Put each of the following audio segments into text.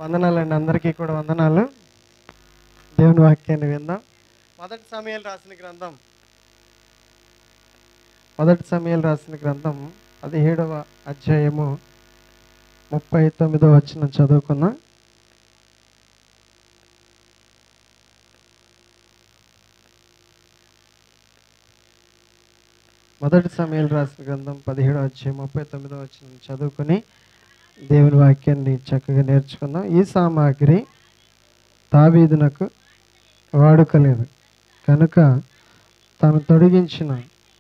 వందనాలండి, అందరికీ కూడా వందనాలు. దేవుని వాక్యాన్ని విందాం. మొదటి సమయాలు రాసిన గ్రంథం 17వ అధ్యాయము 39వ వచనం చదువుకుందాం. మొదటి సమయాలు రాసిన గ్రంథం 17వ అధ్యాయం 39వ వచనం చదువుకొని దేవుని వాక్యాన్ని చక్కగా నేర్చుకుందాం. ఈ సామాగ్రి దావీదునకు వాడుకలేదు కనుక తాను తొడిగించిన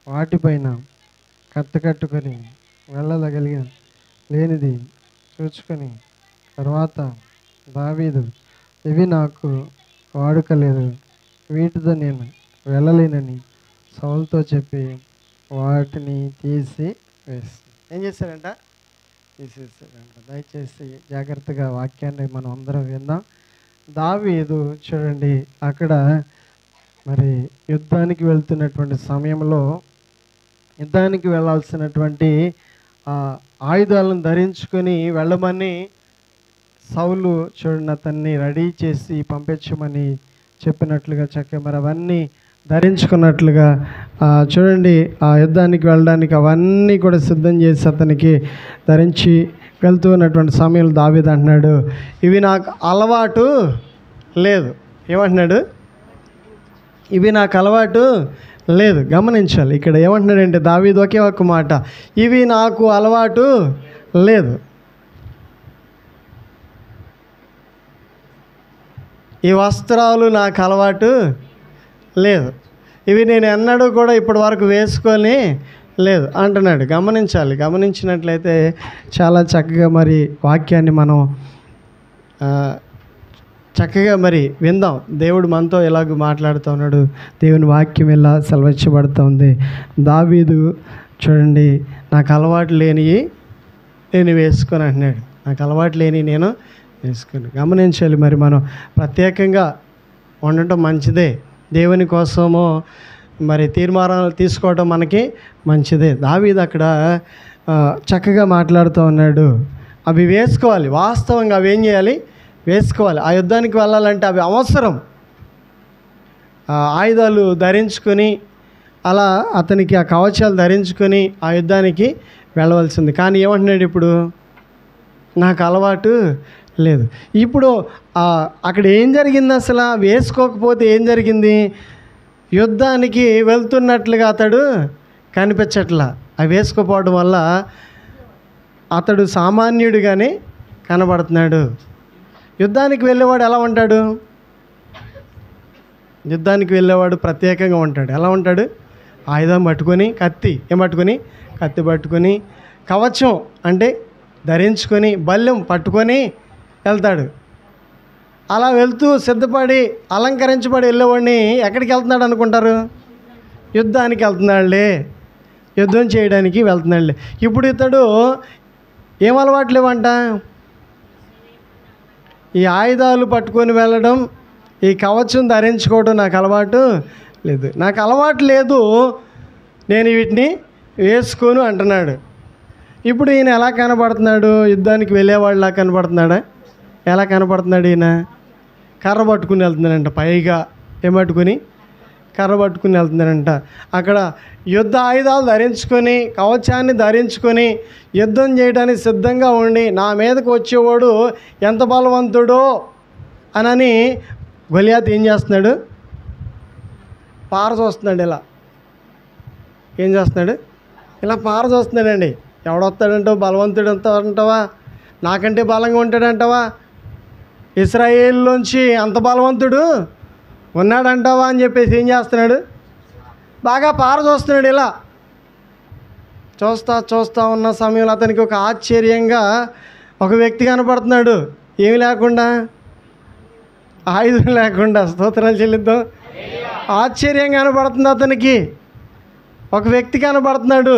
వాటిపైన కట్టుకొని వెళ్ళగలిగిన లేనిది చూచుకొని తర్వాత దావీదు, ఇవి నాకు వాడుకలేదు, వీటితో నేను వెళ్ళలేనని సౌలుతో చెప్పి వాటిని తీసి ఏం చేశాడంట? తీసేసాడంట. దయచేసి జాగ్రత్తగా వాక్యాన్ని మనం అందరం విందాం. దావీదు చూడండి, అక్కడ మరి యుద్ధానికి వెళ్తున్నటువంటి సమయంలో యుద్ధానికి వెళ్ళాల్సినటువంటి ఆయుధాలను ధరించుకొని వెళ్ళమని సౌలు చూడండి అతన్ని రెడీ చేసి పంపించమని చెప్పినట్లుగా చక్కగా మరి అవన్నీ ధరించుకున్నట్లుగా చూడండి ఆ యుద్ధానికి వెళ్ళడానికి అవన్నీ కూడా సిద్ధం చేసి అతనికి ధరించి వెళ్తూ ఉన్నటువంటి సమయంలో దావీదు అంటున్నాడు, ఇవి నాకు అలవాటు లేదు. ఏమంటున్నాడు? ఇవి నాకు అలవాటు లేదు. గమనించాలి, ఇక్కడ ఏమంటున్నాడంటే దావీదు ఒకే ఒక్క మాట, ఇవి నాకు అలవాటు లేదు. ఈ వస్త్రాలు నాకు అలవాటు లేదు, ఇవి నేను ఎన్నడూ కూడా ఇప్పటి వరకు వేసుకొని లేదు అంటున్నాడు. గమనించాలి, గమనించినట్లయితే చాలా చక్కగా మరి వాక్యాన్ని మనం చక్కగా మరి విందాం. దేవుడు మనతో ఎలాగ మాట్లాడుతూ ఉన్నాడు, దేవుని వాక్యం ఎలా సెలవించబడుతూ ఉంది. దావీదు చూడండి, నాకు అలవాటు లేనివి నేను వేసుకొని అంటున్నాడు. నాకు అలవాటు లేని నేను వేసుకొని. గమనించాలి, మరి మనం ప్రత్యేకంగా ఉండటం మంచిదే, దేవుని కోసము మరి తీర్మానాలు తీసుకోవడం మనకి మంచిదే. దావీదు అక్కడ చక్కగా మాట్లాడుతూ ఉన్నాడు. అవి వేసుకోవాలి, వాస్తవంగా అవి ఏం చేయాలి? వేసుకోవాలి. ఆ యుద్ధానికి వెళ్ళాలంటే అవి అవసరం. ఆయుధాలు ధరించుకొని అలా అతనికి ఆ కవచాలు ధరించుకొని ఆ యుద్ధానికి వెళ్ళవలసింది. కానీ ఏమంటున్నాడు ఇప్పుడు? నాకు అలవాటు లేదు. ఇప్పుడు అక్కడ ఏం జరిగింది? అసలు వేసుకోకపోతే ఏం జరిగింది? యుద్ధానికి వెళ్తున్నట్లుగా అతడు కనిపించట్లా. అవి వేసుకోపోవడం వల్ల అతడు సామాన్యుడిగానే కనబడుతున్నాడు. యుద్ధానికి వెళ్ళేవాడు ఎలా ఉంటాడు? యుద్ధానికి వెళ్ళేవాడు ప్రత్యేకంగా ఉంటాడు. ఎలా ఉంటాడు? ఆయుధం పట్టుకొని, కత్తి పట్టుకొని, కవచం అంటే ధరించుకొని, బల్లెం పట్టుకొని వెళ్తాడు. అలా వెళ్తూ సిద్ధపడి అలంకరించబడి వెళ్ళేవాడిని ఎక్కడికి వెళ్తున్నాడు అనుకుంటారు? యుద్ధానికి వెళ్తున్నాడులే, యుద్ధం చేయడానికి వెళ్తున్నాడులే. ఇప్పుడు ఇతడు ఏం అలవాటు లేవంట? ఈ ఆయుధాలు పట్టుకొని వెళ్ళడం, ఈ కవచం ధరించుకోవడం నాకు అలవాటు లేదు. నాకు అలవాటు లేదు, నేను వీటిని వేసుకోను అంటున్నాడు. ఇప్పుడు ఈయన ఎలా కనబడుతున్నాడు? యుద్ధానికి వెళ్ళేవాళ్ళలా కనబడుతున్నాడా? ఎలా కనబడుతున్నాడు ఈయన? కర్ర పట్టుకుని వెళ్తున్నాడంట. పైగా ఏం పట్టుకుని? కర్ర పట్టుకుని వెళ్తున్నాడంట. అక్కడ యుద్ధ ఆయుధాలు ధరించుకొని, కవచాన్ని ధరించుకొని యుద్ధం చేయడానికి సిద్ధంగా ఉండి, నా మీదకు వచ్చేవాడు ఎంత బలవంతుడో అనని గొలియాతు ఏం చేస్తున్నాడు? పార చూస్తున్నాడు. ఇలా ఏం చేస్తున్నాడు? ఇలా పార చూస్తున్నాడండి. ఎవడొస్తాడంటావు? బలవంతుడు అంటావా? నాకంటే బలంగా ఉంటాడంటావా? ఇశ్రాయేలులోంచి అంత బలవంతుడు ఉన్నాడంటావా అని చెప్పేసి ఏం చేస్తున్నాడు? బాగా పార చూస్తున్నాడు. ఇలా చూస్తా ఉన్న సమయంలో అతనికి ఒక ఆశ్చర్యంగా ఒక వ్యక్తి కనపడుతున్నాడు. ఏమి లేకుండా, ఆయుధం లేకుండా. స్తోత్రాలు చెల్లిద్దాం. ఆశ్చర్యంగా కనపడుతుంది అతనికి. ఒక వ్యక్తి కనపడుతున్నాడు.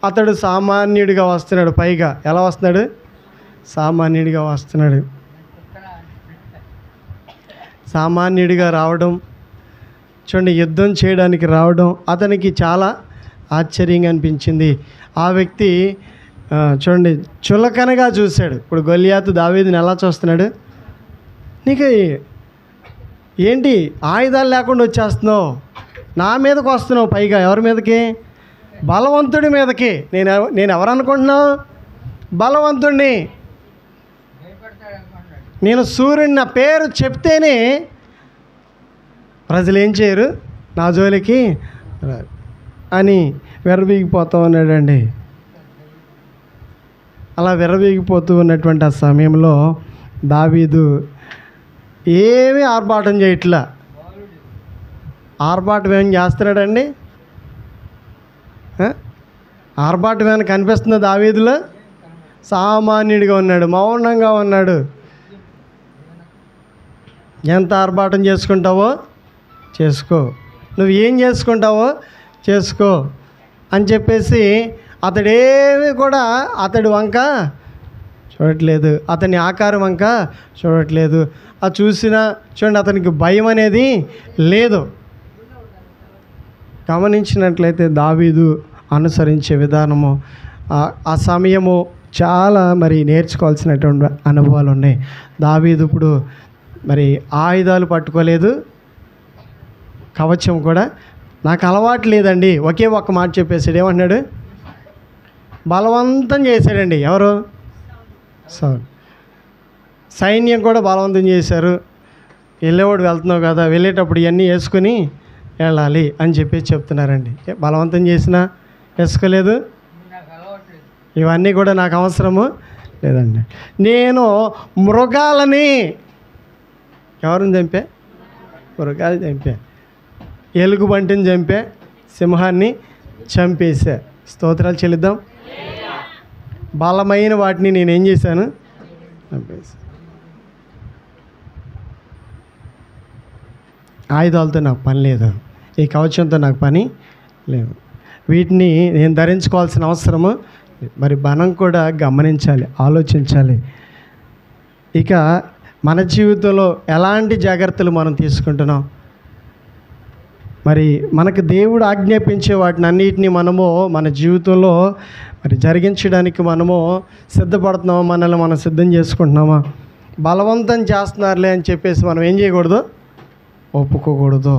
అతడు సామాన్యుడిగా వస్తున్నాడు. పైగా ఎలా వస్తున్నాడు? సామాన్యుడిగా వస్తున్నాడు. సామాన్యుడిగా రావడం చూడండి, యుద్ధం చేయడానికి రావడం అతనికి చాలా ఆశ్చర్యంగా అనిపించింది. ఆ వ్యక్తి చూడండి చులకనగా చూశాడు. ఇప్పుడు గొలియాతు దావీదుని ఎలా చూస్తున్నాడు? నీకు ఏంటి ఆయుధాలు లేకుండా వచ్చేస్తున్నావు, నా మీదకి వస్తున్నావు, పైగా ఎవరి మీదకి? బలవంతుడి మీదకి. నేను ఎవరు అనుకుంటున్నావు? బలవంతుడిని. నేను సూర్యుని నా పేరు చెప్తేనే ప్రజలు ఏం చేయరు, నా జోలికి అని విర్రవీగిపోతూ ఉన్నాడండి. అలా విర్రవీగిపోతూ ఉన్నటువంటి ఆ సమయంలో దావీదు ఏమీ ఆర్భాటం చేయట్లా. ఆర్భాటం ఏం చేస్తున్నాడండి? ఆర్భాటం ఏమైనా కనిపిస్తుందా దావీదులో? సామాన్యుడిగా ఉన్నాడు, మౌనంగా ఉన్నాడు. ఎంత ఆర్భాటం చేసుకుంటావో చేసుకో, నువ్వు ఏం చేసుకుంటావో చేసుకో అని చెప్పేసి అతడేమి కూడా అతడి వంక చూడట్లేదు, అతని ఆకారం వంక చూడట్లేదు. అది చూసినా చూడండి, అతనికి భయం అనేది లేదు. గమనించినట్లయితే దావీదు అనుసరించే విధానము, ఆ సమయము చాలా మరి నేర్చుకోవాల్సినటువంటి అనుభవాలు ఉన్నాయి. దావీదు ఇప్పుడు మరి ఆయుధాలు పట్టుకోలేదు, కవచం కూడా నాకు అలవాటు లేదండి. ఒకే ఒక్క మాట చెప్పేసాడు. ఏమంటున్నాడు? బలవంతం చేశాడండి. ఎవరు? సౌలు. సైన్యం కూడా బలవంతం చేశారు. వెళ్ళేవాడు వెళ్తున్నావు కదా, వెళ్ళేటప్పుడు ఇవన్నీ వేసుకుని వెళ్ళాలి అని చెప్పేసి చెప్తున్నారండి. బలవంతం చేసినా వేసుకోలేదు, ఇవన్నీ కూడా నాకు అవసరము లేదండి. నేను మృగాలని, ఎవరిని చంపా? మృగాలు చంపా. ఎలుగుబంటిని చంపా, సింహాన్ని చంపేశా. స్తోత్రాలు చెల్లిద్దాం. బలమైన వాటిని నేనేం చేశాను? చంపేశా. ఆయుధాలతో నాకు పని లేదు, ఈ కవచంతో నాకు పని లేదు, వీటిని నేను ధరించుకోవాల్సిన అవసరము మరి మనం కూడా గమనించాలి, ఆలోచించాలి. ఇక మన జీవితంలో ఎలాంటి జాగ్రత్తలు మనం తీసుకుంటున్నాం? మరి మనకు దేవుడు ఆజ్ఞాపించే వాటిని అన్నిటినీ మనము మన జీవితంలో మరి జరిగించడానికి మనము సిద్ధపడుతున్నామా? మనల్ని మనం సిద్ధం చేసుకుంటున్నామా? బలవంతం చేస్తున్నారులే అని చెప్పేసి మనం ఏం చేయకూడదు? ఒప్పుకోకూడదు,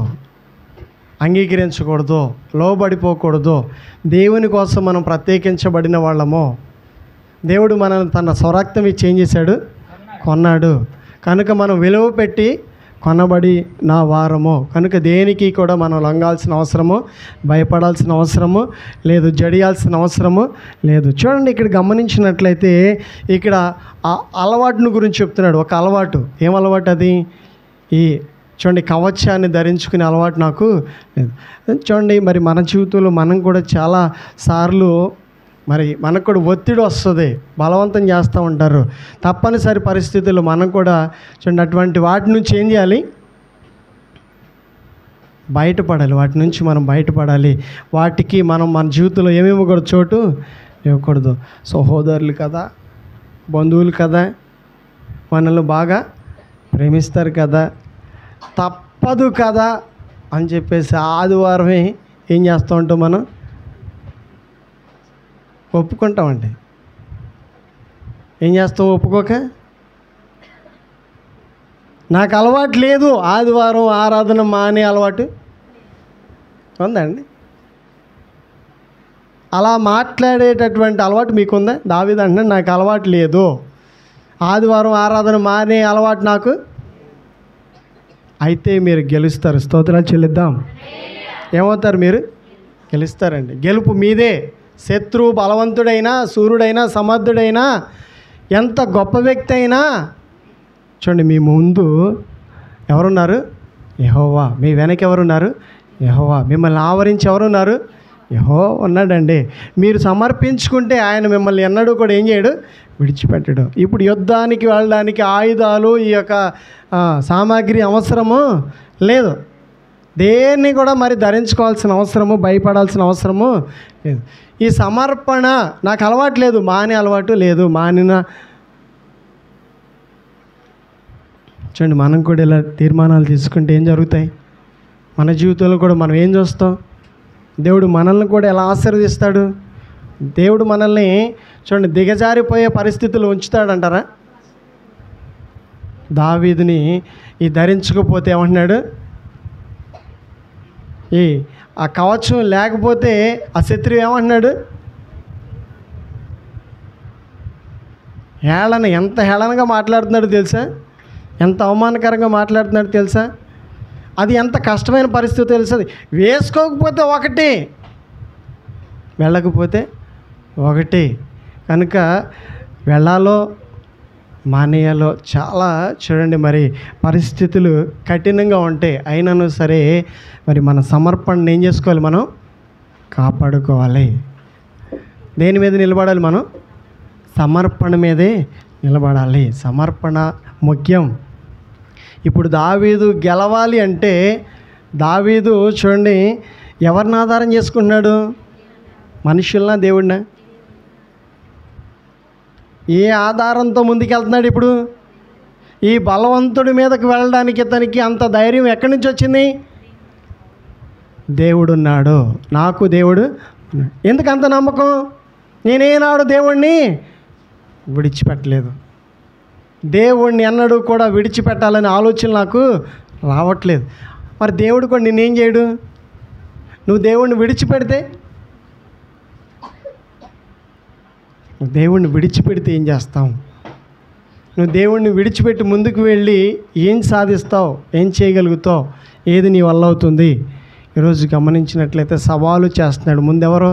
అంగీకరించకూడదు, లోబడిపోకూడదు. దేవుని కోసం మనం ప్రత్యేకించబడిన వాళ్ళము. దేవుడు మనల్ని తన స్వరక్తం ఇచ్చి ఏం చేశాడు? కొన్నాడు. కనుక మనం విలువ పెట్టి కొనబడి నా వారము. కనుక దేనికి కూడా మనం లొంగాల్సిన అవసరము, భయపడాల్సిన అవసరము లేదు, జడియాల్సిన అవసరము లేదు. చూడండి, ఇక్కడ గమనించినట్లయితే ఇక్కడ ఆ అలవాటును గురించి చెప్తున్నాడు. ఒక అలవాటు. ఏం అలవాటు అది? ఈ చూడండి, కవచాన్ని ధరించుకునే అలవాటు నాకు లేదు. చూడండి, మరి మన జీవితంలో మనం కూడా చాలా సార్లు మరి మనకు కూడా ఒత్తిడి వస్తుంది, బలవంతం చేస్తూ ఉంటారు. తప్పనిసరి పరిస్థితుల్లో మనం కూడా చూడండి అటువంటి వాటి నుంచి ఏం చేయాలి? బయటపడాలి. వాటి నుంచి మనం బయటపడాలి. వాటికి మనం మన జీవితంలో ఏమేమి కూడా చోటు ఇవ్వకూడదు. సహోదరులు కదా, బంధువులు కదా, మనల్ని బాగా ప్రేమిస్తారు కదా, తప్పదు కదా అని చెప్పేసి ఆదివారమే ఏం చేస్తూ ఉంటాం? మనం ఒప్పుకుంటామండి. ఏం చేస్తాం ఒప్పుకోక? నాకు అలవాటు లేదు, ఆదివారం ఆరాధన మానే అలవాటు ఉందండి. అలా మాట్లాడేటటువంటి అలవాటు మీకుందా? దావీదు అంటున్నాడు, నాకు అలవాటు లేదు, ఆదివారం ఆరాధన మానే అలవాటు నాకు. అయితే మీరు గెలుస్తారు. స్తోత్రాలు చెల్లిద్దాం. ఏమవుతారు? మీరు గెలుస్తారండి. గెలుపు మీదే. శత్రువు బలవంతుడైనా, సూర్యుడైనా, సమర్థుడైనా, ఎంత గొప్ప వ్యక్తి అయినా చూడండి, మీ ముందు ఎవరున్నారు? యెహోవా. మీ వెనక ఎవరున్నారు? యెహోవా. మిమ్మల్ని ఆవరించి ఎవరున్నారు? యెహోవా ఉన్నాడండి. మీరు సమర్పించుకుంటే ఆయన మిమ్మల్ని ఎన్నడూ కూడా ఏం చేయడు? విడిచిపెట్టడు. ఇప్పుడు యుద్ధానికి వెళ్ళడానికి ఆయుధాలు, ఈ యొక్క సామాగ్రి అవసరము లేదు. దేన్ని కూడా మరి ధరించుకోవాల్సిన అవసరము, భయపడాల్సిన అవసరము లేదు. ఈ సమర్పణ నాకు అలవాటు లేదు, మానే అలవాటు లేదు. మానిన చూడండి, మనం కూడా ఇలా తీర్మానాలు తీసుకుంటే ఏం జరుగుతాయి? మన జీవితంలో కూడా మనం ఏం చూస్తాం? దేవుడు మనల్ని కూడా ఎలా ఆశీర్వదిస్తాడు? దేవుడు మనల్ని చూడండి దిగజారిపోయే పరిస్థితులు ఉంచుతాడంటారా? దావీదుని ఈ ధరించకపోతే ఏమంటున్నాడు, ఆ కవచం లేకపోతే ఆ శత్రువు ఏమంటున్నాడు, ఎంత హేళనగా మాట్లాడుతున్నాడు తెలుసా, ఎంత అవమానకరంగా మాట్లాడుతున్నాడు తెలుసా. అది ఎంత కష్టమైన పరిస్థితి తెలుసా. వేసుకోకపోతే ఒకటి, వెళ్ళకపోతే ఒకటి. కనుక వెళ్ళాలో మానేయాలో చాలా చూడండి, మరి పరిస్థితులు కఠినంగా ఉంటాయి. అయినను సరే మరి మన సమర్పణను ఏం చేసుకోవాలి, మనం కాపాడుకోవాలి. దేని మీద నిలబడాలి, మనం సమర్పణ మీదే నిలబడాలి. సమర్పణ ముఖ్యం. ఇప్పుడు దావీదు గెలవాలి అంటే, దావీదు చూడండి ఎవరిని ఆధారం చేసుకుంటున్నాడు, మనుషులనా దేవుడినా? ఏ ఆధారంతో ముందుకెళ్తున్నాడు ఇప్పుడు? ఈ బలవంతుడి మీదకి వెళ్ళడానికి ఇతనికి అంత ధైర్యం ఎక్కడి నుంచి వచ్చింది? దేవుడున్నాడు, నాకు దేవుడు. ఎందుకు అంత నమ్మకం? నేనేనాడు దేవుణ్ణి విడిచిపెట్టలేదు, దేవుణ్ణి ఎన్నడూ కూడా విడిచిపెట్టాలనే ఆలోచన నాకు రావట్లేదు. మరి దేవుడు కూడా నిన్నేం చేయడు? నువ్వు దేవుణ్ణి విడిచిపెడితే, దేవుణ్ణి విడిచిపెడితే ఏం చేస్తావు? నువ్వు దేవుణ్ణి విడిచిపెట్టి ముందుకు వెళ్ళి ఏం సాధిస్తావు, ఏం చేయగలుగుతావు, ఏది నీ వల్ల అవుతుంది? ఈరోజు గమనించినట్లయితే సవాలు చేస్తున్నాడు. ముందెవరో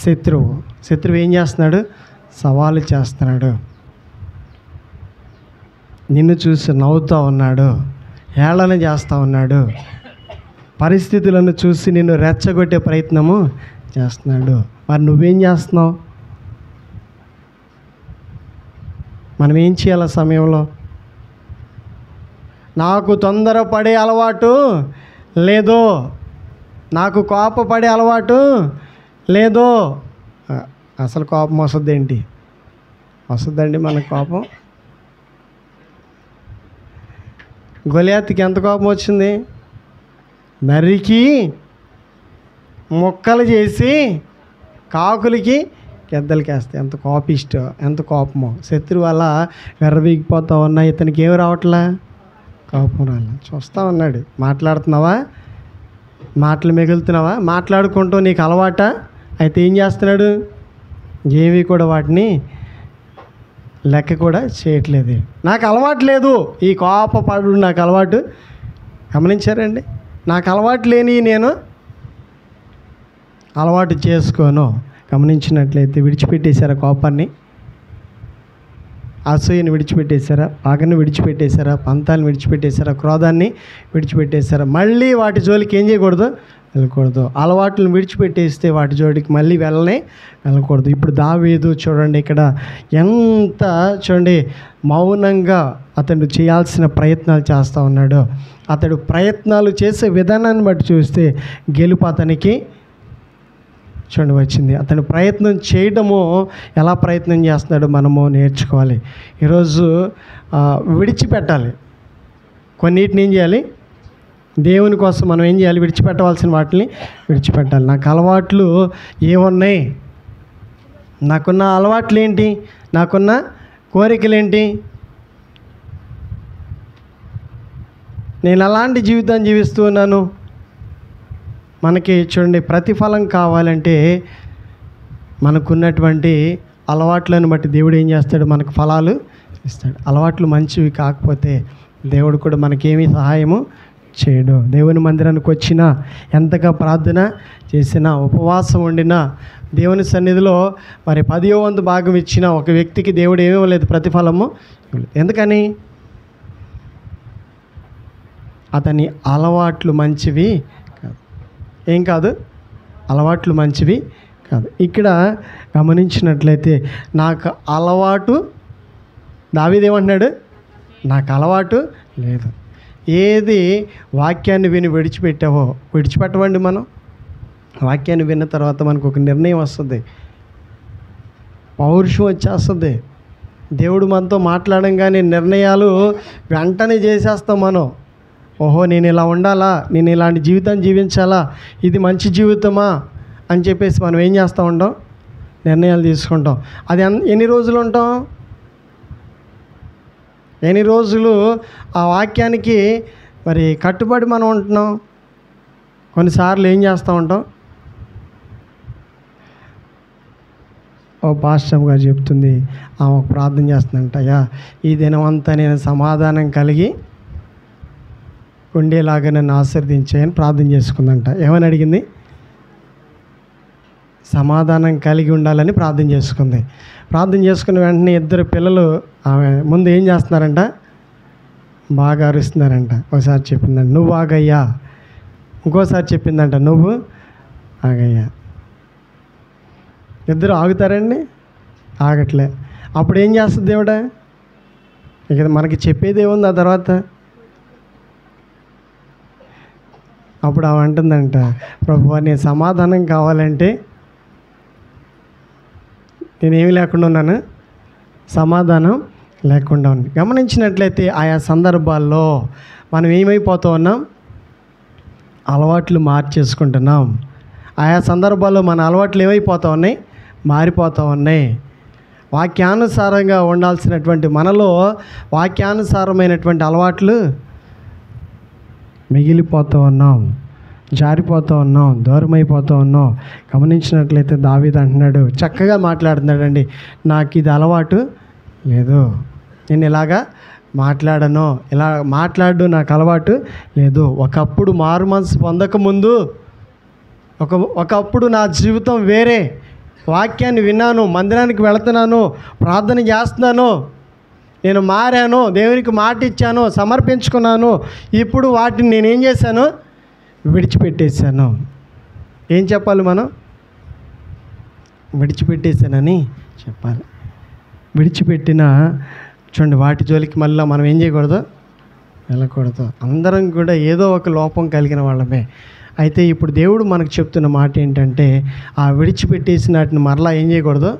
శత్రువు ఏం చేస్తున్నాడు? సవాలు చేస్తున్నాడు. నిన్ను చూసి నవ్వుతూ ఉన్నాడు, హేళన చేస్తూ ఉన్నాడు, పరిస్థితులను చూసి నిన్ను రెచ్చగొట్టే ప్రయత్నము చేస్తున్నాడు. మరి నువ్వేం చేస్తున్నావు? మనం ఏం చేయాలి ఆ సమయంలో? నాకు తొందరపడే అలవాటు లేదో, నాకు కోపపడే అలవాటు లేదో. అసలు కోపం వస్తుందేంటి? వస్తుందండి మనకు కోపం. గొలియాతుకి ఎంత కోపం వచ్చింది? నరికి ముక్కలు చేసి కాకులకి గెద్దలకేస్తే ఎంత కోపిష్టో, ఎంత కోపమో. శత్రువు అలా వెర్రవీగిపోతా ఉన్నా ఇతనికి ఏమి రావట్లా? కోపం రాలా. చూస్తూ ఉన్నాడు. మాట్లాడుతున్నావా? మాటలు మిగులుతున్నావా? మాట్లాడుకుంటూ నీకు అలవాట అయితే ఏం చేస్తున్నాడు? ఏమీ కూడా వాటిని లెక్క కూడా చేయట్లేదు. నాకు అలవాటు లేదు, ఈ కోపపడు నాకు అలవాటు. గమనించారండి? నాకు అలవాటు లేని నేను అలవాటు చేసుకోను. గమనించినట్లయితే విడిచిపెట్టేశారా కోపాన్ని, అసూయని విడిచిపెట్టేశారా, పగని విడిచిపెట్టేశారా, పంతాన్ని విడిచిపెట్టేశారా, క్రోధాన్ని విడిచిపెట్టేశారా? మళ్ళీ వాటి జోలికి ఏం చేయకూడదు? వెళ్ళకూడదు. అలవాట్లను విడిచిపెట్టేస్తే వాటి జోలికి మళ్ళీ వెళ్ళకూడదు. ఇప్పుడు దావీదు చూడండి ఇక్కడ ఎంత చూడండి మౌనంగా అతడు చేయాల్సిన ప్రయత్నాలు చేస్తూ ఉన్నాడు. అతడు ప్రయత్నాలు చేసే విధానాన్ని బట్టి చూస్తే గెలుపు అతనికి చూడండి వచ్చింది. అతను ప్రయత్నం చేయడము, ఎలా ప్రయత్నం చేస్తున్నాడో మనము నేర్చుకోవాలి. ఈరోజు విడిచిపెట్టాలి. కొన్నిటిని ఏం చేయాలి? దేవుని కోసం మనం ఏం చేయాలి? విడిచిపెట్టవలసిన వాటిని విడిచిపెట్టాలి. నాకు అలవాట్లు ఏమున్నాయి? నాకున్న అలవాట్లు ఏంటి? నాకున్న కోరికలు ఏంటి? నేను అలాంటి జీవితాన్ని జీవిస్తూ ఉన్నాను. మనకి చూడండి ప్రతిఫలం కావాలంటే మనకున్నటువంటి అలవాట్లను బట్టి దేవుడు ఏం చేస్తాడు? మనకు ఫలాలు ఇస్తాడు. అలవాట్లు మంచివి కాకపోతే దేవుడు కూడా మనకేమీ సహాయము చేయడు. దేవుని మందిరానికి వచ్చినా, ఎంతగా ప్రార్థన చేసినా, ఉపవాసం ఉండినా, దేవుని సన్నిధిలో మరి 10వ వంతు భాగం ఇచ్చిన ఒక వ్యక్తికి దేవుడు ఏమీ లేదు, ప్రతిఫలము. ఎందుకని? అతని అలవాట్లు మంచివి కాదు. ఏం కాదు? అలవాట్లు మంచివి కాదు. ఇక్కడ గమనించినట్లయితే నాకు అలవాటు, దావీదేమంటున్నాడు? నాకు అలవాటు లేదు. ఏది వాక్యాన్ని విని విడిచిపెట్టావో విడిచిపెట్టవండి. మనం వాక్యాన్ని విన్న తర్వాత మనకు ఒక నిర్ణయం వస్తుంది, పౌరుషం వచ్చేస్తుంది. దేవుడు మనతో మాట్లాడంగానే నిర్ణయాలు వెంటనే చేసేస్తాం మనం. ఓహో, నేను ఇలా ఉండాలా, నేను ఇలాంటి జీవితాన్ని జీవించాలా, ఇది మంచి జీవితమా అని చెప్పేసి మనం ఏం చేస్తూ ఉంటాం? నిర్ణయాలు తీసుకుంటాం. అది ఎన్ని రోజులు ఉంటాం? ఎన్ని రోజులు ఆ వాక్యానికి మరి కట్టుబడి మనం ఉంటున్నాం? కొన్నిసార్లు ఏం చేస్తూ ఉంటాం? ఓ పాస్టర్ గారు చెప్తుంది, ఆమె ప్రార్థన చేస్తుందంట, అయ్యా ఈ దినమంతా నేను సమాధానం కలిగి ఉండేలాగా నన్ను ఆశీర్వదించాయని ప్రార్థన చేసుకుందంట. ఏమని అడిగింది? సమాధానం కలిగి ఉండాలని ప్రార్థన చేసుకుంది. ప్రార్థన చేసుకున్న వెంటనే ఇద్దరు పిల్లలు ఆమె ముందు ఏం చేస్తున్నారంట? బాగా అరుస్తున్నారంట. ఒకసారి చెప్పిందంట, నువ్వు ఆగయ్యా. ఇంకోసారి చెప్పిందంట, నువ్వు ఆగయ్యా. ఇద్దరు ఆగుతారండి? ఆగట్లే. అప్పుడు ఏం చేస్తుంది దేవుడా? ఇక మనకి చెప్పేది ఏముంది ఆ తర్వాత? అప్పుడు ఆమె అంటుందంట, ప్రభువా నేను సమాధానం కావాలంటే నేనేమి లేకుండా ఉన్నాను, సమాధానం లేకుండా ఉంది. గమనించినట్లయితే ఆయా సందర్భాల్లో మనం ఏమైపోతూ ఉన్నాం? అలవాట్లు మార్చేసుకుంటున్నాం. ఆయా సందర్భాల్లో మన అలవాట్లు ఏమైపోతూ ఉన్నాయి? మారిపోతూ ఉన్నాయి. వాక్యానుసారంగా ఉండాల్సినటువంటి మనలో వాక్యానుసారమైనటువంటి అలవాట్లు మిగిలిపోతూ ఉన్నాం, జారిపోతూ ఉన్నాం, దూరం అయిపోతూ ఉన్నాం. గమనించినట్లయితే దావీదు అంటున్నాడు, చక్కగా మాట్లాడుతున్నాడండి, నాకు ఇది అలవాటు లేదు, నేను ఇలాగా మాట్లాడను, ఇలా మాట్లాడు నాకు అలవాటు లేదు. ఒకప్పుడు మారు మనసు పొందకముందు ఒకప్పుడు నా జీవితం వేరే, వాక్యాన్ని విన్నాను, మందిరానికి వెళుతున్నాను, ప్రార్థన చేస్తున్నాను, నేను మారాను, దేవునికి మాట ఇచ్చాను, సమర్పించుకున్నాను. ఇప్పుడు వాటిని నేనేం చేశాను? విడిచిపెట్టేశాను. ఏం చెప్పాలి మనం? విడిచిపెట్టేశానని చెప్పాలి. విడిచిపెట్టిన చూడండి వాటి జోలికి మళ్ళీ మనం ఏం చేయకూడదు? వెళ్ళకూడదు. అందరం కూడా ఏదో ఒక లోపం కలిగిన వాళ్ళమే. అయితే ఇప్పుడు దేవుడు మనకు చెప్తున్న మాట ఏంటంటే, ఆ విడిచిపెట్టేసిన వాటిని మరలా ఏం చేయకూడదు?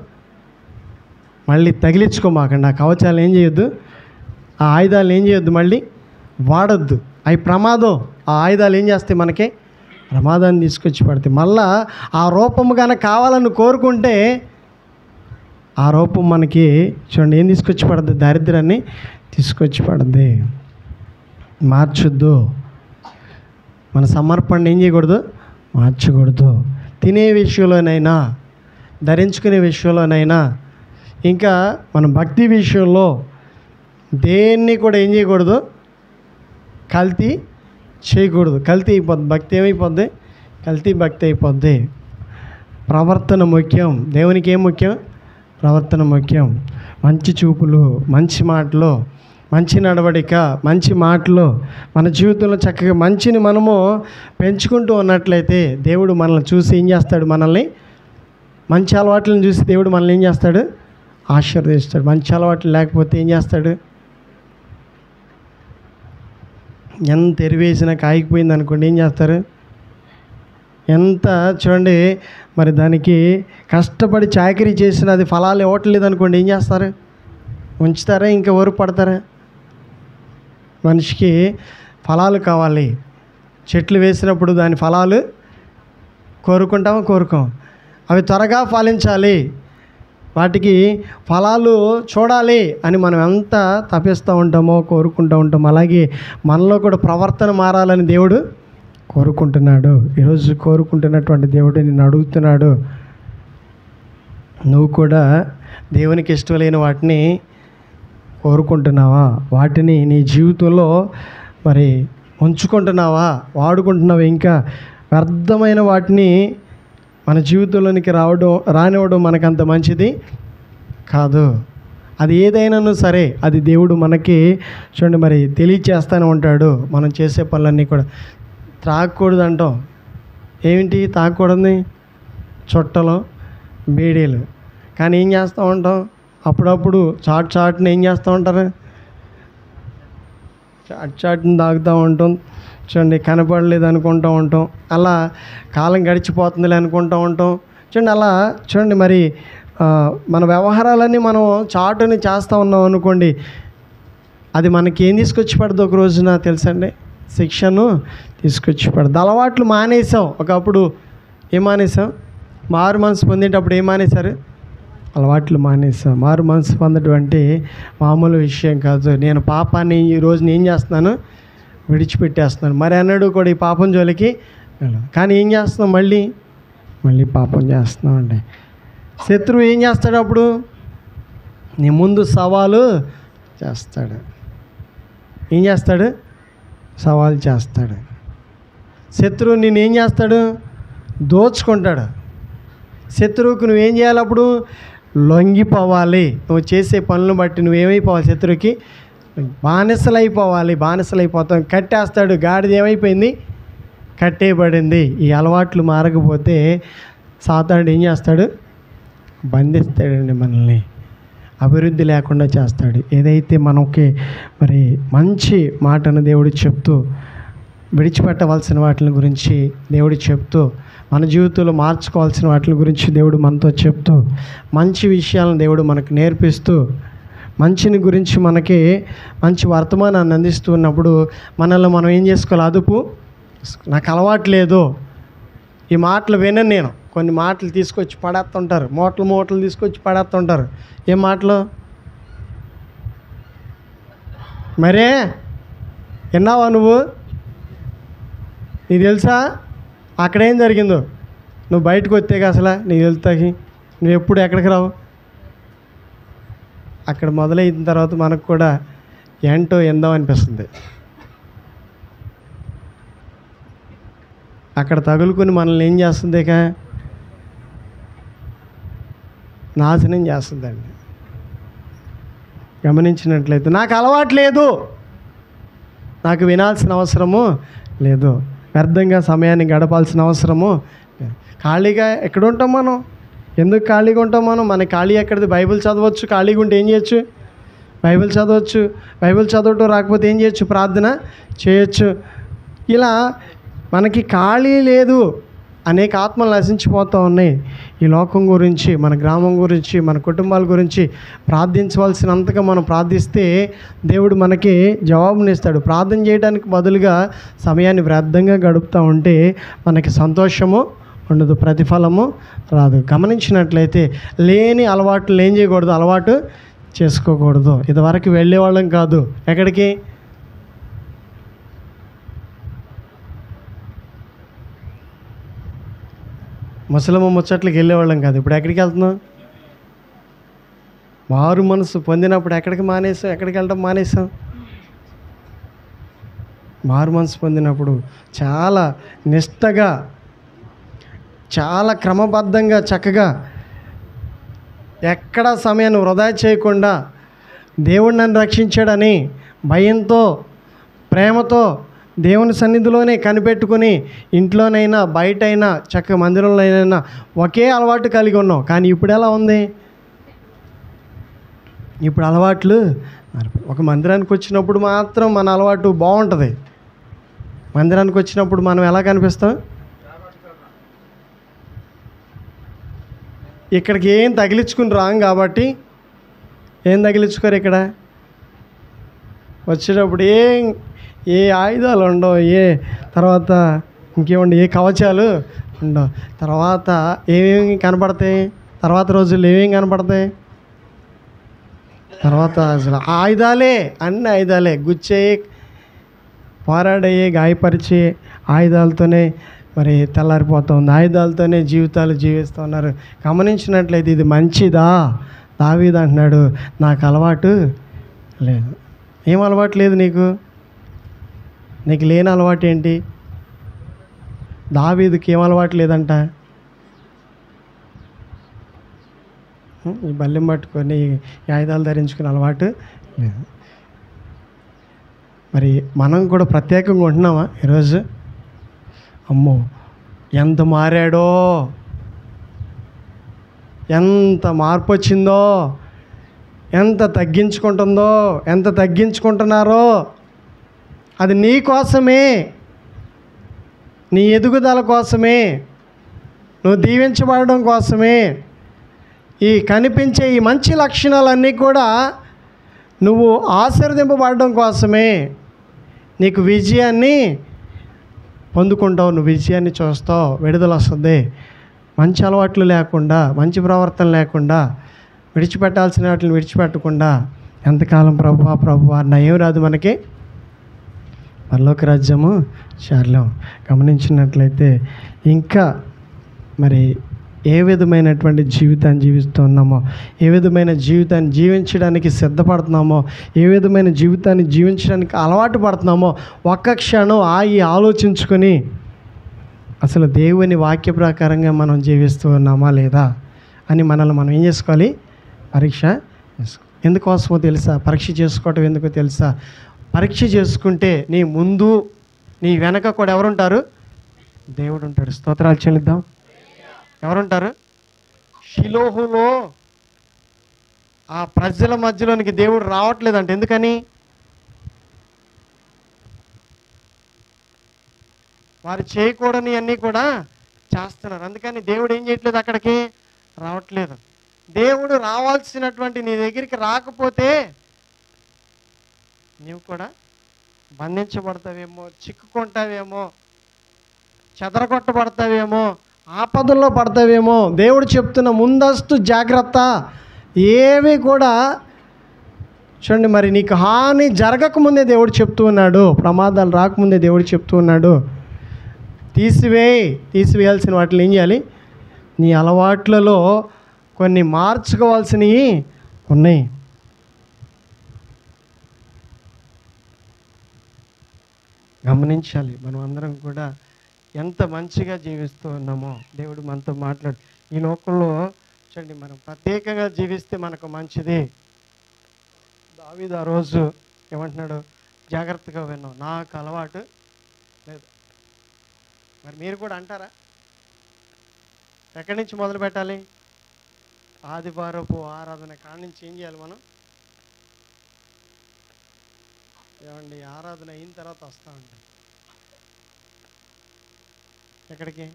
మళ్ళీ తగిలించుకోమాకండి. ఆ కవచాలు ఏం చేయొద్దు, ఆ ఆయుధాలు ఏం చేయొద్దు, మళ్ళీ వాడొద్దు. అవి ప్రమాదం. ఆ ఆయుధాలు ఏం చేస్తాయి? మనకి ప్రమాదాన్ని తీసుకొచ్చి పడతాయి. మళ్ళా ఆ రూపము కనుక కావాలని కోరుకుంటే ఆ రూపం మనకి చూడండి ఏం తీసుకొచ్చి పడుద్ది? దారిద్ర్యాన్ని తీసుకొచ్చి పడుద్ది. మార్చొద్దు. మన సమర్పణ ఏం చేయకూడదు? మార్చకూడదు. తినే విషయంలోనైనా, ధరించుకునే విషయంలోనైనా, ఇంకా మన భక్తి విషయంలో దేన్ని కూడా ఏం చేయకూడదు? కల్తీ చేయకూడదు. కల్తీ అయిపోద్ది. భక్తి ఏమైపోద్ది? కల్తీ భక్తి అయిపోద్ది. ప్రవర్తన ముఖ్యం. దేవునికి ఏం ముఖ్యం? ప్రవర్తన ముఖ్యం. మంచి చూపులు, మంచి మాటలు, మంచి నడవడిక, మంచి మాటలు మన జీవితంలో చక్కగా మంచిని మనము పెంచుకుంటూ ఉన్నట్లయితే దేవుడు మనల్ని చూసి ఏం చేస్తాడు? మనల్ని మంచి అలవాట్లను చూసి దేవుడు మనల్ని ఏం చేస్తాడు? ఆశీర్వదిస్తాడు. మంచి అలవాట్లు లేకపోతే ఏం చేస్తాడు? ఎంత ఎరివేసినా కాయకపోయింది అనుకోండి, ఏం చేస్తారు? ఎంత చూడండి మరి దానికి కష్టపడి చాకరీ చేసిన అది ఫలాలు ఇవ్వట్లేదు అనుకోండి, ఏం చేస్తారు? ఉంచుతారా? ఇంకా ఓరు పడతారా? మనిషికి ఫలాలు కావాలి. చెట్లు వేసినప్పుడు దాని ఫలాలు కోరుకుంటామా? కోరుకోం. అవి త్వరగా ఫలించాలి, వాటికి ఫలాలు చూడాలి అని మనం ఎంత తపిస్తూ ఉంటామో, కోరుకుంటూ ఉంటామో, అలాగే మనలో కూడా ప్రవర్తన మారాలని దేవుడు కోరుకుంటున్నాడు. ఈరోజు కోరుకుంటున్నటువంటి దేవుడు నిన్ను అడుగుతున్నాడు, నువ్వు కూడా దేవునికి ఇష్టం లేని వాటిని కోరుకుంటున్నావా? వాటిని నీ జీవితంలో మరి ఉంచుకుంటున్నావా? వాడుకుంటున్నావా? ఇంకా వ్యర్థమైన వాటిని మన జీవితంలోనికి రానివ్వడం మనకంత మంచిది కాదు. అది ఏదైనాను సరే అది దేవుడు మనకి చూడండి మరి తెలియచేస్తూనే ఉంటాడు. మనం చేసే పనులన్నీ కూడా త్రాగకూడదు అంటాం. ఏమిటి తాగకూడదు? చుట్టలు, బీడీలు. కానీ ఏం చేస్తూ ఉంటాం? అప్పుడప్పుడు చాటుని ఏం చేస్తూ ఉంటారు? చాటుని తాగుతూ ఉంటాం. చూడండి కనపడలేదు అనుకుంటూ ఉంటాం. అలా కాలం గడిచిపోతుందిలే అనుకుంటూ ఉంటాం. చూడండి అలా చూడండి మరి మన వ్యవహారాలన్నీ మనం చాటుని చేస్తూ ఉన్నాం అనుకోండి, అది మనకి ఏం తీసుకొచ్చి పడుతుంది? ఒక రోజున తెలుసండి, శిక్షను తీసుకొచ్చి పడుతుంది. అలవాట్లు మానేసాం. ఒకప్పుడు ఏం మానేసాం? మారు మనసు పొందేటప్పుడు ఏం మానేశారు? అలవాట్లు మానేసాం. మారు మనసు పొందడం అంటే మామూలు విషయం కాదు. నేను పాపాన్ని ఈరోజు నేను చేస్తున్నాను, విడిచిపెట్టేస్తున్నాను. మరి అన్నాడు కూడా ఈ పాపం జోలికి వెళ్ళను. కానీ ఏం చేస్తున్నాం, మళ్ళీ పాపం చేస్తున్నామండి. శత్రువు ఏం చేస్తాడు అప్పుడు? నీ ముందు సవాలు చేస్తాడు. ఏం చేస్తాడు? సవాలు చేస్తాడు. శత్రువు నేనేం చేస్తాడు? దోచుకుంటాడు. శత్రువుకు నువ్వేం చేయాలి? అప్పుడు లొంగిపోవాలి. నువ్వు చేసే పనులను బట్టి నువ్వేమైపోవాలి? శత్రువుకి బానిసలైపోతాం. కట్టేస్తాడు. గాడిద ఏమైపోయింది? కట్టేయబడింది. ఈ అలవాట్లు మారకపోతే సాతానుడు ఏం చేస్తాడు? బంధిస్తాడండి మనల్ని, అభివృద్ధి లేకుండా చేస్తాడు. ఏదైతే మనకి మరి మంచి మాటను దేవుడు చెప్తూ, విడిచిపెట్టవలసిన వాటి గురించి దేవుడు చెప్తూ, మన జీవితంలో మార్చుకోవాల్సిన వాటి గురించి దేవుడు మనతో చెప్తూ, మంచి విషయాలను దేవుడు మనకు నేర్పిస్తూ, మంచిని గురించి మనకి మంచి వర్తమానాన్ని అందిస్తూ ఉన్నప్పుడు మనల్ని మనం ఏం చేసుకోవాలి? అదుపు. నాకు అలవాటు లేదు, ఈ మాటలు వినను. నేను కొన్ని మాటలు తీసుకొచ్చి పడేస్తుంటారు, మూటలు తీసుకొచ్చి పడేస్తుంటారు. ఏం మాటలు? మరే విన్నావా నువ్వు? నీకు తెలుసా అక్కడేం జరిగిందో? నువ్వు బయటకు వస్తేగా అసలు నీకు తెలుస్తాకి. నువ్వు ఎప్పుడు ఎక్కడికి రావు. అక్కడ మొదలైన తర్వాత మనకు కూడా ఏంటో ఎందాం అనిపిస్తుంది. అక్కడ తగులుకొని మనల్ని ఏం చేస్తుంది? ఇక నాశనం చేస్తుందండి. గమనించినట్లయితే నాకు అలవాటు లేదు, నాకు వినాల్సిన అవసరము లేదు, వ్యర్థంగా సమయాన్ని గడపాల్సిన అవసరము లేదు. ఖాళీగా ఎక్కడ ఉంటాం మనం? ఎందుకు ఖాళీగా ఉంటాం మనం? మన ఖాళీ ఎక్కడిది? బైబిల్ చదవచ్చు. ఖాళీగా ఉంటే ఏం చేయొచ్చు? బైబిల్ చదవచ్చు. బైబిల్ చదవటం రాకపోతే ఏం చేయొచ్చు? ప్రార్థన చేయొచ్చు. ఇలా మనకి ఖాళీ లేదు. అనేక ఆత్మలు నశించిపోతూ ఉన్నాయి. ఈ లోకం గురించి, మన గ్రామం గురించి, మన కుటుంబాల గురించి ప్రార్థించవలసినంతగా మనం ప్రార్థిస్తే దేవుడు మనకి జవాబునిస్తాడు. ప్రార్థన చేయడానికి బదులుగా సమయాన్ని వ్యర్థంగా గడుపుతూ ఉంటే మనకి సంతోషము ఉండదు, ప్రతిఫలము రాదు. గమనించినట్లయితే లేని అలవాట్లు ఏం చేయకూడదు? అలవాటు చేసుకోకూడదు. ఇదివరకు వెళ్ళేవాళ్ళం కాదు. ఎక్కడికి? ముసలమ్మ ముచ్చట్లకి వెళ్ళేవాళ్ళం కాదు. ఇప్పుడు ఎక్కడికి వెళ్తున్నాం? మారు మనసు పొందినప్పుడు ఎక్కడికి వెళ్ళడం మానేసాం? మారు మనసు పొందినప్పుడు చాలా నిష్టగా, చాలా క్రమబద్ధంగా, చక్కగా, ఎక్కడ సమయాన్ని వృధా చేయకుండా దేవుడు నన్ను రక్షించాడని భయంతో, ప్రేమతో దేవుని సన్నిధిలోనే కనిపెట్టుకుని ఇంట్లోనైనా బయటైనా చక్కగా మందిరంలోనైనా ఒకే అలవాటు కలిగి ఉన్నాం. కానీ ఇప్పుడు ఎలా ఉంది? ఇప్పుడు అలవాట్లు ఒక మందిరానికి వచ్చినప్పుడు మాత్రం మన అలవాటు బాగుంటుంది. మందిరానికి వచ్చినప్పుడు మనం ఎలా కనిపిస్తాం? ఇక్కడికి ఏం తగిలించుకుని రాం కాబట్టి ఏం తగిలించుకోరు. ఇక్కడ వచ్చేటప్పుడు ఏ ఆయుధాలు ఉండవు, తర్వాత ఇంకేముండవు, ఏ కవచాలు ఉండవు. తర్వాత ఏమేమి కనపడతాయి? తర్వాత రోజుల్లో ఏమేమి కనపడతాయి? తర్వాత అసలు ఆయుధాలే, అన్ని ఆయుధాలే, గుచ్చే, పోరాడయ్యే, గాయపరిచే ఆయుధాలతోనే మరి తెల్లారిపోతుంది. ఆయుధాలతోనే జీవితాలు జీవిస్తూ ఉన్నారు. గమనించినట్లయితే ఇది మంచిదా? దావీదు అంటున్నాడు, నాకు అలవాటు లేదు. ఏం అలవాటు లేదు నీకు? నీకు లేని అలవాటు ఏంటి? దావీదుకి ఏం అలవాటు లేదంట? ఈ బల్లెం పట్టుకొని ఈ ఆయుధాలు ధరించుకునే అలవాటు లేదు. మరి మనం కూడా ప్రత్యేకంగా ఉంటున్నామా ఈరోజు? అమ్మో ఎంత మారాడో, ఎంత మార్పు వచ్చిందో, ఎంత తగ్గించుకుంటుందో, ఎంత తగ్గించుకుంటున్నారో, అది నీ కోసమే, నీ ఎదుగుదల కోసమే, నువ్వు దీవించబడడం కోసమే. ఈ కనిపించే ఈ మంచి లక్షణాలన్నీ కూడా నువ్వు ఆశీర్వదింపబడడం కోసమే. నీకు విజయాన్ని పొందుకుంటావు, నువ్వు విజయాన్ని చూస్తావు, విడుదల వస్తుంది. మంచి అలవాట్లు లేకుండా, మంచి ప్రవర్తన లేకుండా విడిచిపెట్టాల్సిన వాటిని విడిచిపెట్టకుండా ఎంతకాలం ప్రభువా నా ఏం రాదు మనకి పరలోక రాజ్యము చేరలేం. గమనించినట్లయితే ఇంకా మరి ఏ విధమైనటువంటి జీవితాన్ని జీవిస్తూ ఉన్నామో, ఏ విధమైన జీవితాన్ని జీవించడానికి సిద్ధపడుతున్నామో, ఏ విధమైన జీవితాన్ని జీవించడానికి అలవాటు పడుతున్నామో ఒక్క క్షణం ఆలోచించుకొని అసలు దేవుని వాక్య ప్రకారంగా మనం జీవిస్తూ ఉన్నామా లేదా అని మనల్ని మనం ఏం చేసుకోవాలి? పరీక్ష చేసుకోవాలి. ఎందుకోసమో తెలుసా? పరీక్ష చేసుకోవటం ఎందుకో తెలుసా? పరీక్ష చేసుకుంటే నీ ముందు నీ వెనక కూడా ఎవరుంటారు? దేవుడు ఉంటాడు. స్తోత్రాలు చెల్లిద్దాం. ఎవరుంటారు? షిలోహులో ఆ ప్రజల మధ్యలోనికి దేవుడు రావట్లేదంట. ఎందుకని? వారు చేయకూడని అన్నీ కూడా చేస్తున్నారు. అందుకని దేవుడు ఏం చేయట్లేదు, అక్కడికి రావట్లేదు. దేవుడు రావాల్సినటువంటి నీ దగ్గరికి రాకపోతే నీవు కూడా బంధించబడతావేమో, చిక్కుకుంటావేమో, చెదరగొట్టబడతావేమో, ఆపదల్లో పడతావేమో. దేవుడు చెప్తున్న ముందస్తు జాగ్రత్త ఏవి కూడా చూడండి. మరి నీకు హాని జరగకముందే దేవుడు చెప్తూ ఉన్నాడు, ప్రమాదాలు రాకముందే దేవుడు చెప్తూ ఉన్నాడు. తీసివేయాల్సిన వాటిని ఏం చేయాలి? నీ అలవాట్లలో కొన్ని మార్చుకోవాల్సినవి ఉన్నాయి. గమనించాలి. మనం అందరం కూడా ఎంత మంచిగా జీవిస్తూ ఉన్నామో దేవుడు మనతో మాట్లాడు. ఈ లోకంలో చూడండి, మనం ప్రత్యేకంగా జీవిస్తే మనకు మంచిది. దావీదు ఆ రోజు ఏమంటున్నాడు? జాగ్రత్తగా విన్నాం, నాకు అలవాటు లేదు. మరి మీరు కూడా అంటారా? ఎక్కడి నుంచి మొదలు పెట్టాలి? ఆదివారపు ఆరాధన కాడి నుంచి ఏం చేయాలి మనం? ఏమండి, ఆరాధన అయిన తర్వాత వస్తామండి. ఎక్కడికి?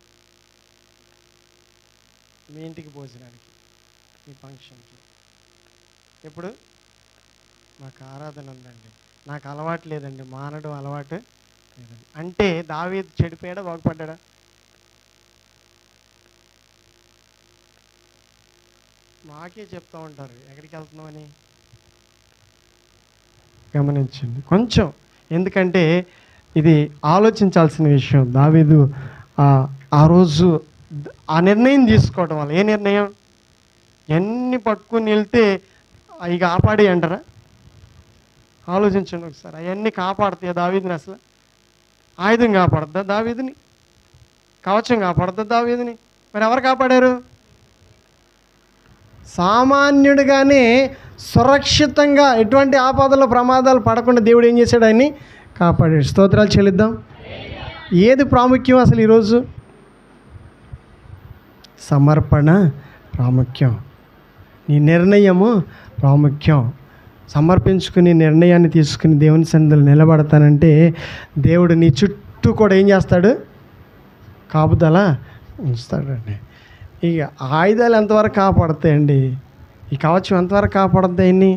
మీ ఇంటికి భోజనానికి, మీ ఫంక్షన్కి. ఎప్పుడు? మాకు ఆరాధన ఉందండి, నాకు అలవాటు లేదండి, మానడం అలవాటు లేదండి అంటే దావీదు చెడిపోయాడా, బాగుపడ్డా? మాకే చెప్తూ ఉంటారు ఎక్కడికి వెళ్తున్నామని. గమనించండి కొంచెం, ఎందుకంటే ఇది ఆలోచించాల్సిన విషయం. దావీదు ఆ రోజు ఆ నిర్ణయం తీసుకోవడం వల్ల, ఏ నిర్ణయం? ఎన్ని పట్టుకుని వెళ్తే అవి కాపాడే అంటారా? ఆలోచించండి ఒకసారి. అవన్నీ కాపాడుతాయా దావీదుని? అసలు ఆయుధం కాపాడుద్దా దావీదుని? కవచం కాపాడుద్దా దావీదుని? మరి ఎవరు కాపాడారు? సామాన్యుడిగానే సురక్షితంగా ఎటువంటి ఆపదలు ప్రమాదాలు పడకుండా దేవుడు ఏం చేశాడు? ఆయన్ని కాపాడాడు. స్తోత్రాలు చెల్లిద్దాం. ఏది ప్రాముఖ్యం అసలు ఈరోజు? సమర్పణ ప్రాముఖ్యం, నీ నిర్ణయము ప్రాముఖ్యం. సమర్పించుకుని నిర్ణయాన్ని తీసుకుని దేవుని సన్నిధిలో నిలబడతానంటే దేవుడు నీ చుట్టూ కూడా ఏం చేస్తాడు? కాపుదల ఉంచుతాడండి. ఇక ఆయుధాలు ఎంతవరకు కాపాడుతాయండి? ఈ కవచం ఎంతవరకు కాపాడుతాయన్ని?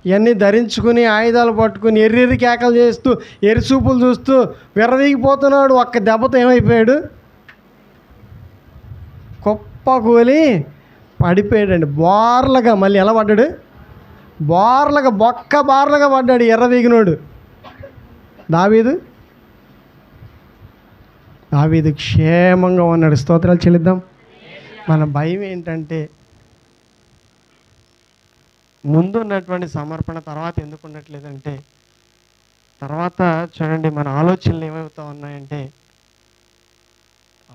ఇవన్నీ ధరించుకుని ఆయుధాలు పట్టుకుని ఎర్రెర్రి కేకలు చేస్తూ ఎరిచూపులు చూస్తూ విర్రవీగిపోతున్నాడు. ఒక్క దెబ్బతో ఏమైపోయాడు? కుప్పకూలి పడిపోయాడండి. బోర్లగా మళ్ళీ ఎలా పడ్డాడు? బోర్లగా, బొక్క బార్లగా పడ్డాడు ఎర్రవీగినోడు. దావీదు క్షేమంగా ఉన్నాడు. స్తోత్రాలు చెల్లిద్దాం. మన భయం ఏంటంటే ముందు ఉన్నటువంటి సమర్పణ తర్వాత ఎందుకు ఉండట్లేదంటే, తర్వాత చూడండి మన ఆలోచనలు ఏమవుతూ ఉన్నాయంటే,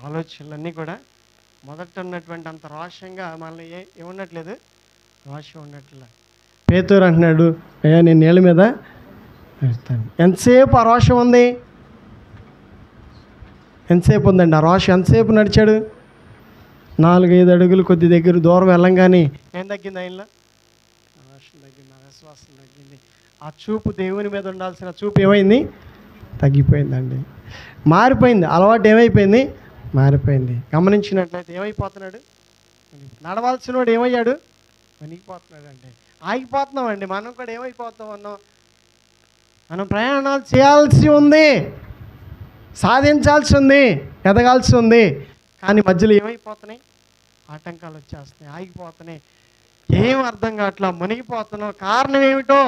ఆలోచనలన్నీ కూడా మొదట ఉన్నటువంటి అంత రోషంగా మనల్ని ఏముండట్లేదు, రోషం ఉండట్లేదు. పేతురు అంటున్నాడు, అయ్యా నేను నీళ్ళ మీద వేస్తాను. ఎంతసేపు ఆ రోషం ఉంది? ఎంతసేపు ఉందండి ఆ రోషం? ఎంతసేపు నడిచాడు? 4-5 అడుగులు కొద్ది దగ్గర దూరం వెళ్ళంగానే ఏం తగ్గింది ఆయనలో? రోషం తగ్గింది, విశ్వాసం తగ్గింది. ఆ చూపు దేవుని మీద ఉండాల్సిన చూపు ఏమైంది? తగ్గిపోయిందండి, మారిపోయింది. అలవాటు ఏమైపోయింది? మారిపోయింది. గమనించినట్లయితే ఏమైపోతున్నాడు? నడవాల్సిన వాడు ఏమయ్యాడు? వణికిపోతున్నాడు అండి. ఆగిపోతున్నామండి. మనం కూడా ఏమైపోతాం ఉన్నాం? మనం ప్రయాణాలు చేయాల్సి ఉంది, సాధించాల్సి ఉంది, ఎదగాల్సి ఉంది. కానీ మధ్యలో ఏమైపోతున్నాయి? ఆటంకాలు వచ్చేస్తున్నాయి, ఆగిపోతున్నాయి, ఏం అర్థం కావట్లా, మునిగిపోతున్నాం. కారణం ఏమిటో?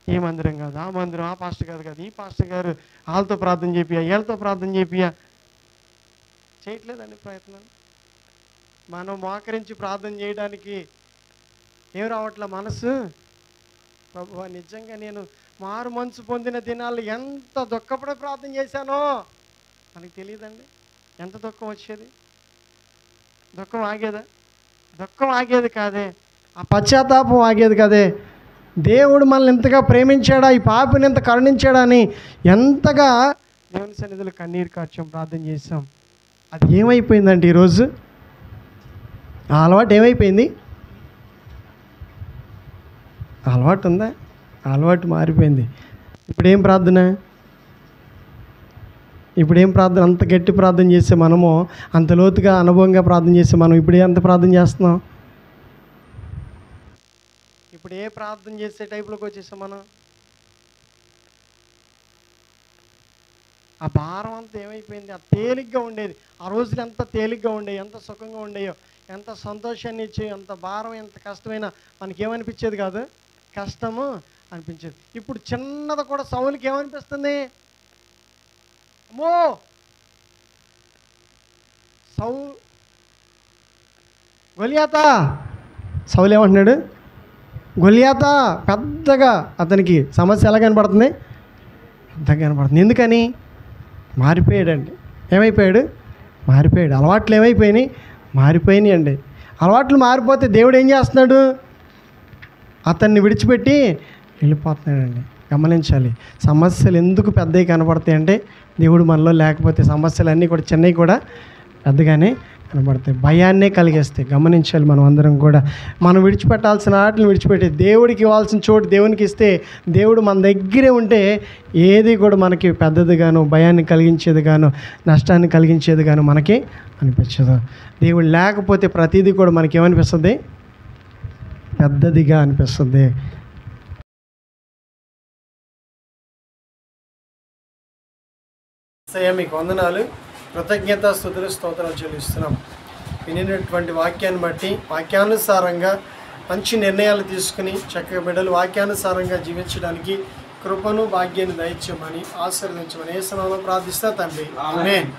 ఈ మందిరం కాదు, ఆ మందిరం, ఆ పాస్టర్ గారు కాదు, ఈ పాస్టర్ గారు, వాళ్ళతో ప్రార్థన చేపియా, వీళ్ళతో ప్రార్థన చేపియా. చేయట్లేదండి ప్రయత్నం. మనం మోకరించి ప్రార్థన చేయడానికి ఏం రావట్లే మనసు. ప్రభువా, నిజంగా నేను మారు మనసు పొందిన దినాలు ఎంత దుఃఖపడే ప్రార్థన చేశానో మనకు తెలియదండి. ఎంత దుఃఖం వచ్చేది? దుఃఖం ఆగేదా? దుఃఖం ఆగేది కాదే, ఆ పశ్చాత్తాపం ఆగేది కాదే. దేవుడు మనల్ని ఎంతగా ప్రేమించాడా, ఈ పాపిని ఎంత కరుణించాడా అని ఎంతగా దేవుని సన్నిధిలో కన్నీరు కార్చాం, ప్రార్థన చేసాం. అది ఏమైపోయిందంటే ఈరోజు ఆ అలవాటు ఏమైపోయింది? అలవాటు ఉందా? అలవాటు మారిపోయింది. ఇప్పుడేం ప్రార్థన? అంత గట్టి ప్రార్థన చేసే మనము, అంత లోతుగా అనుభవంగా ప్రార్థన చేసే మనం ఇప్పుడు ఎంత ప్రార్థన చేస్తున్నాం? ఇప్పుడు ఏ ప్రార్థన చేసే టైప్లోకి వచ్చేసాం మనం? ఆ భారం అంతా ఏమైపోయింది? ఆ తేలిగ్గా ఉండేది, ఆ రోజులు ఎంత తేలిగ్గా ఉండేవి, ఎంత సుఖంగా ఉండేయో, ఎంత సంతోషాన్ని ఇచ్చే, ఎంత భారం, ఎంత కష్టమైనా మనకేమనిపించేది కాదు, కష్టము అనిపించేది. ఇప్పుడు చిన్నది కూడా సౌలుకి ఏమనిపిస్తుంది? అమ్మో, గొలియాతా, సౌలు ఏమంటున్నాడు? గొలియాతా. పెద్దగా అతనికి సమస్య ఎలా కనపడుతుంది? పెద్దగా కనపడుతుంది. ఎందుకని? మారిపోయాడండి. ఏమైపోయాడు? మారిపోయాడు. అలవాట్లు ఏమైపోయినాయి? మారిపోయినాయి అండి. అలవాట్లు మారిపోతే దేవుడు ఏం చేస్తున్నాడు? అతన్ని విడిచిపెట్టి వెళ్ళిపోతున్నాడండి. గమనించాలి. సమస్యలు ఎందుకు పెద్దవి కనపడతాయి అంటే, దేవుడు మనలో లేకపోతే సమస్యలన్నీ కూడా చిన్నవి కూడా పెద్దగానే కనబడతాయి, భయాన్నే కలిగేస్తాయి. గమనించాలి. మనం అందరం కూడా మనం విడిచిపెట్టాల్సిన వాటిని విడిచిపెట్టి దేవుడికి ఇవ్వాల్సిన చోటు దేవునికి ఇస్తే, దేవుడు మన దగ్గరే ఉంటే ఏది కూడా మనకి పెద్దదిగాను, భయాన్ని కలిగించేది గాను, నష్టాన్ని కలిగించేది గాను మనకి అనిపించదు. దేవుడు లేకపోతే ప్రతిదీ కూడా మనకి ఏమనిపిస్తుంది? పెద్దదిగా అనిపిస్తుంది. మీకు వందనాలు, కృతజ్ఞత, స్తుతులు, స్తోత్రాలు చెల్లిస్తున్నాం. వినినటువంటి వాక్యాన్ని బట్టి వాక్యానుసారంగా మంచి నిర్ణయాలు తీసుకుని చక్కగా బిడ్డలు వాక్యానుసారంగా జీవించడానికి కృపను భాగ్యాన్ని దయచేయమని ఆశీర్వదించమని యేసు నామములో ప్రార్థిస్తా తండ్రి. ఆమేన్.